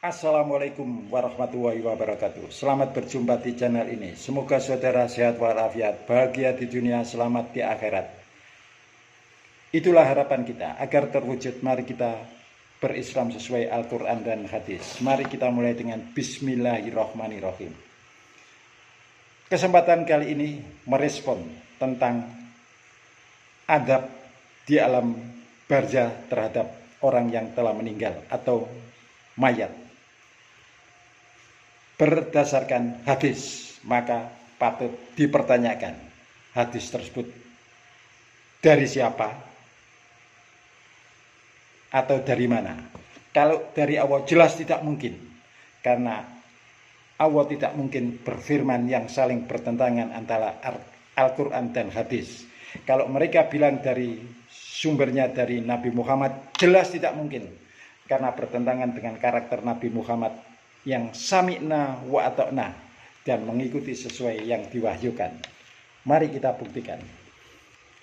Assalamualaikum warahmatullahi wabarakatuh. Selamat berjumpa di channel ini. Semoga saudara sehat walafiat, bahagia di dunia, selamat di akhirat. Itulah harapan kita. Agar terwujud, mari kita berislam sesuai Al-Quran dan hadis. Mari kita mulai dengan Bismillahirrahmanirrahim. Kesempatan kali ini merespon tentang adab di alam barzah terhadap orang yang telah meninggal atau mayat. Berdasarkan hadis, maka patut dipertanyakan hadis tersebut dari siapa atau dari mana. Kalau dari Allah jelas tidak mungkin, karena Allah tidak mungkin berfirman yang saling bertentangan antara Al-Quran dan hadis. Kalau mereka bilang dari sumbernya dari Nabi Muhammad, jelas tidak mungkin, karena bertentangan dengan karakter Nabi Muhammad yang sami'na wa ata'na dan mengikuti sesuai yang diwahyukan. Mari kita buktikan.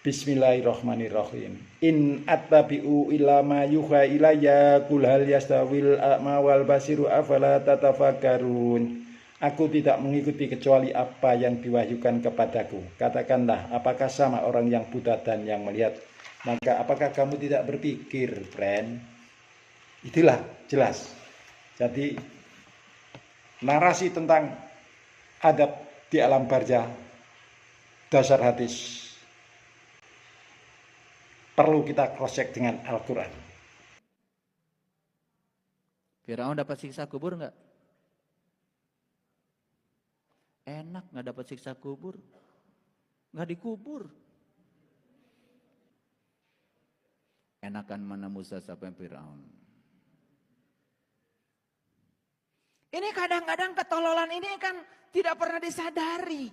Bismillahirrahmanirrahim. In attabi'u illa ma yuha ilayya qul hal yastawil a'ma wal basiru afala tatafakkarun. Aku tidak mengikuti kecuali apa yang diwahyukan kepadaku. Katakanlah, apakah sama orang yang buta dan yang melihat? Maka apakah kamu tidak berpikir, friend? Itulah jelas. Jadi narasi tentang adab di alam barzah dasar hadis perlu kita cross check dengan Al-Quran. Firaun dapat siksa kubur enggak? Enak enggak dapat siksa kubur? Enggak dikubur. Enakan mana Musa sampai Firaun. Ini kadang-kadang ketololan ini kan tidak pernah disadari.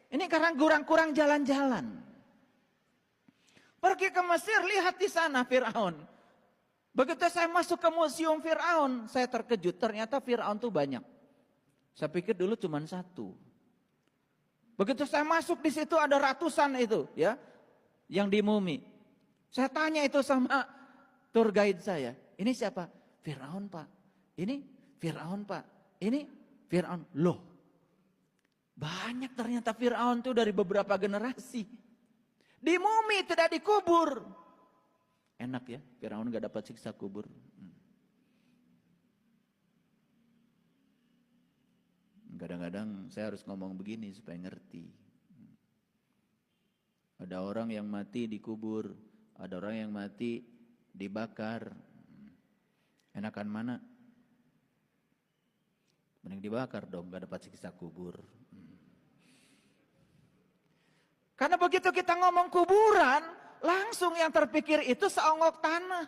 Ini karena kurang-kurang jalan-jalan. Pergi ke Mesir, lihat di sana Firaun. Begitu saya masuk ke museum Firaun, saya terkejut. Ternyata Firaun tuh banyak. Saya pikir dulu cuma satu. Begitu saya masuk di situ ada ratusan itu, ya, yang di mumi. Saya tanya itu sama tour guide saya. Ini siapa? Firaun, Pak. Ini Firaun, Pak. Ini Firaun. Loh, banyak ternyata Firaun itu dari beberapa generasi. Di mumi, tidak dikubur. Enak ya, Firaun gak dapat siksa kubur. Kadang-kadang saya harus ngomong begini supaya ngerti. Ada orang yang mati dikubur, ada orang yang mati dibakar. Enakan mana? Mending dibakar dong, gak dapat siksa kubur. Karena begitu kita ngomong kuburan, langsung yang terpikir itu seonggok tanah.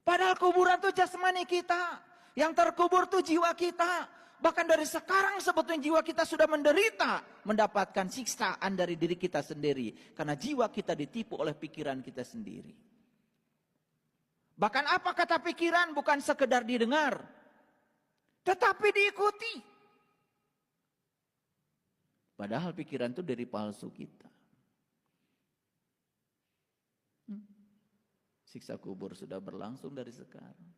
Padahal kuburan itu jasmani kita. Yang terkubur itu jiwa kita. Bahkan dari sekarang sebetulnya jiwa kita sudah menderita. Mendapatkan siksaan dari diri kita sendiri. Karena jiwa kita ditipu oleh pikiran kita sendiri. Bahkan apa kata pikiran bukan sekedar didengar, tetapi diikuti. Padahal pikiran itu dari palsu kita. Siksa kubur sudah berlangsung dari sekarang.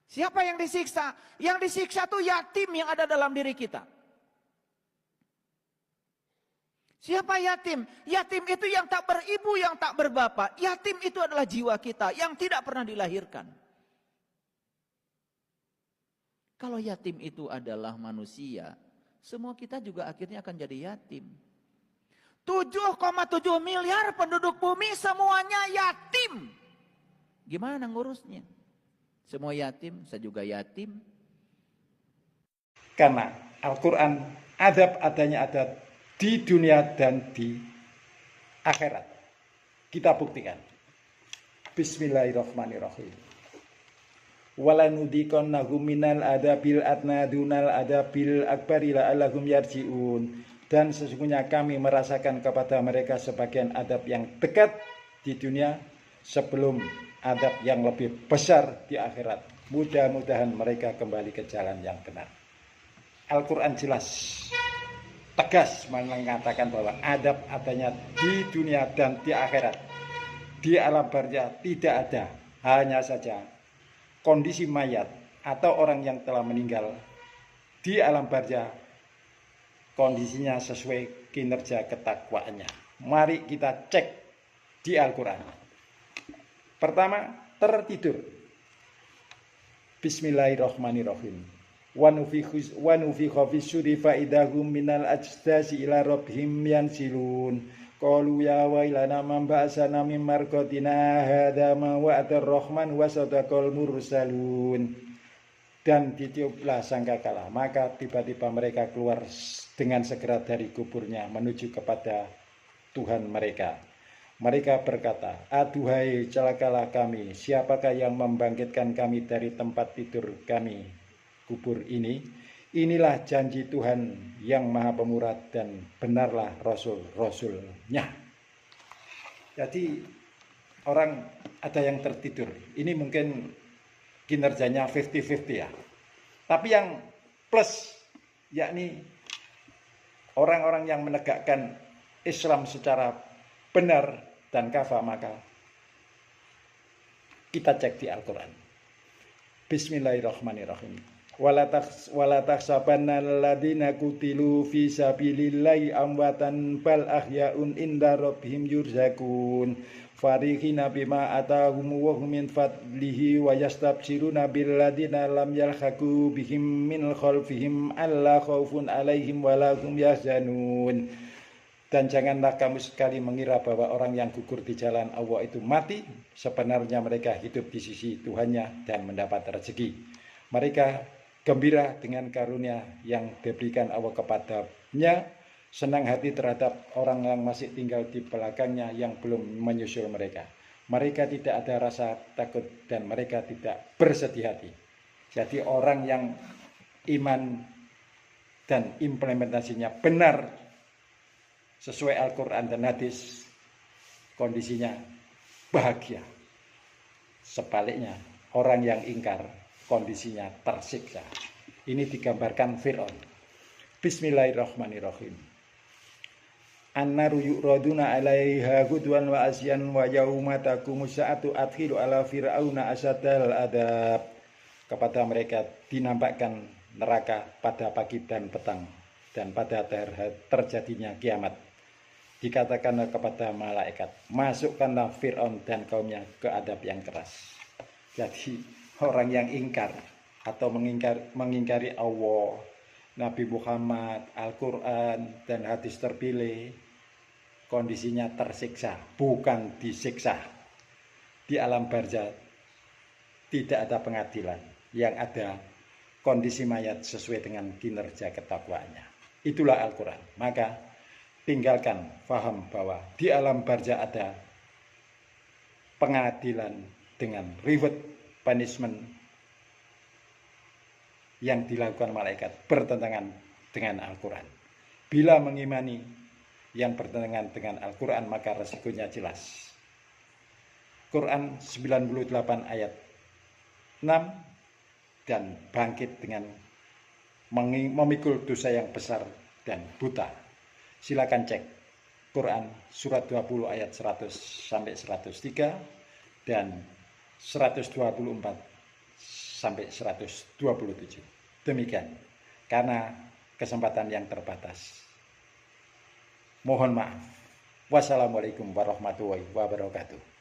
Siapa yang disiksa? Yang disiksa itu yatim yang ada dalam diri kita. Siapa yatim? Yatim itu yang tak beribu, yang tak berbapak. Yatim itu adalah jiwa kita yang tidak pernah dilahirkan. Kalau yatim itu adalah manusia, semua kita juga akhirnya akan jadi yatim. 7,7 miliar penduduk bumi semuanya yatim. Gimana ngurusnya? Semua yatim, saya juga yatim. Karena Al-Quran adab adanya adab di dunia dan di akhirat. Kita buktikan. Bismillahirrahmanirrahim. Walanudikonnahum minal adabil adna dunal adabil akbari la'allahum yarji'un. Dan sesungguhnya kami merasakan kepada mereka sebagian adab yang dekat di dunia sebelum adab yang lebih besar di akhirat. Mudah-mudahan mereka kembali ke jalan yang benar. Al-Quran jelas, tegas mengatakan bahwa adab adanya di dunia dan di akhirat. Di alam barzah tidak ada Hanya saja kondisi mayat atau orang yang telah meninggal di alam barzah kondisinya sesuai kinerja ketakwaannya. Mari kita cek di Al-Quran. Pertama, tertidur. Bismillahirrahmanirrahim. Wa nufikha fis-suri fa idahum minal ajdasi ila rabbihim yansilun. Qalu ya wailana man ba'asana min marqatina hadza ma wa'ada ar-rahman wa sadaqal mursalun. Dan ditiuplah sangkakala, maka tiba-tiba mereka keluar dengan segera dari kuburnya menuju kepada Tuhan mereka. Mereka berkata, aduhai celakalah kami, siapakah yang membangkitkan kami dari tempat tidur kami, kubur ini? Inilah janji Tuhan yang maha pemurah dan benarlah Rasul-Rasulnya. Jadi orang ada yang tertidur, ini mungkin kinerjanya 50-50 ya. Tapi yang plus, yakni orang-orang yang menegakkan Islam secara benar dan kafah, maka kita cek di Al-Quran. Bismillahirrahmanirrahim. Wala tahsabanna alladziina qutilu fi sabilillahi amwatan bal ahyaun inda rabbihim yurzaqun. Farihina bima atahum wa hum min fadlihi wa yastabshiruna bil ladzina lam yalhaqu bihim min khalfihim alla khaufun alaihim wa la hum yahzanun. Dan janganlah kamu sekali mengira bahwa orang yang gugur di jalan Allah itu mati, sebenarnya mereka hidup di sisi Tuhannya dan mendapat rezeki. Mereka gembira dengan karunia yang diberikan Allah kepadanya, senang hati terhadap orang yang masih tinggal di belakangnya yang belum menyusul mereka. Mereka tidak ada rasa takut dan mereka tidak bersedih hati. Jadi orang yang iman dan implementasinya benar sesuai Al-Quran dan hadis, kondisinya bahagia. Sebaliknya, orang yang ingkar, kondisinya tersiksa. Ini digambarkan Fir'aun. Bismillahirrahmanirrahim. An-naru yu'raduna 'alaiha ghudwan wa asyan wa yauma taqumu sa'atu adkhilu ala fir'auna asadal adab. Kepada mereka dinampakkan neraka pada pagi dan petang, dan pada terjadinya kiamat dikatakan kepada malaikat, masukkanlah Fir'aun dan kaumnya ke adab yang keras. Jadi orang yang ingkar atau mengingkari Allah, Nabi Muhammad, Al-Quran, dan hadis terpilih, kondisinya tersiksa, bukan disiksa. Di alam barzah tidak ada pengadilan, yang ada kondisi mayat sesuai dengan kinerja ketakwaannya. Itulah Al-Quran. Maka tinggalkan faham bahwa di alam barzah ada pengadilan dengan reward punishment yang dilakukan malaikat bertentangan dengan Al-Quran. Bila mengimani yang bertentangan dengan Al-Quran, maka resikonya jelas. Quran 98 ayat 6, dan bangkit dengan memikul dosa yang besar dan buta. Silakan cek Quran surat 20 ayat 100 sampai 103 dan 124 sampai 127. Demikian, karena kesempatan yang terbatas. Mohon maaf. Wassalamualaikum warahmatullahi wabarakatuh.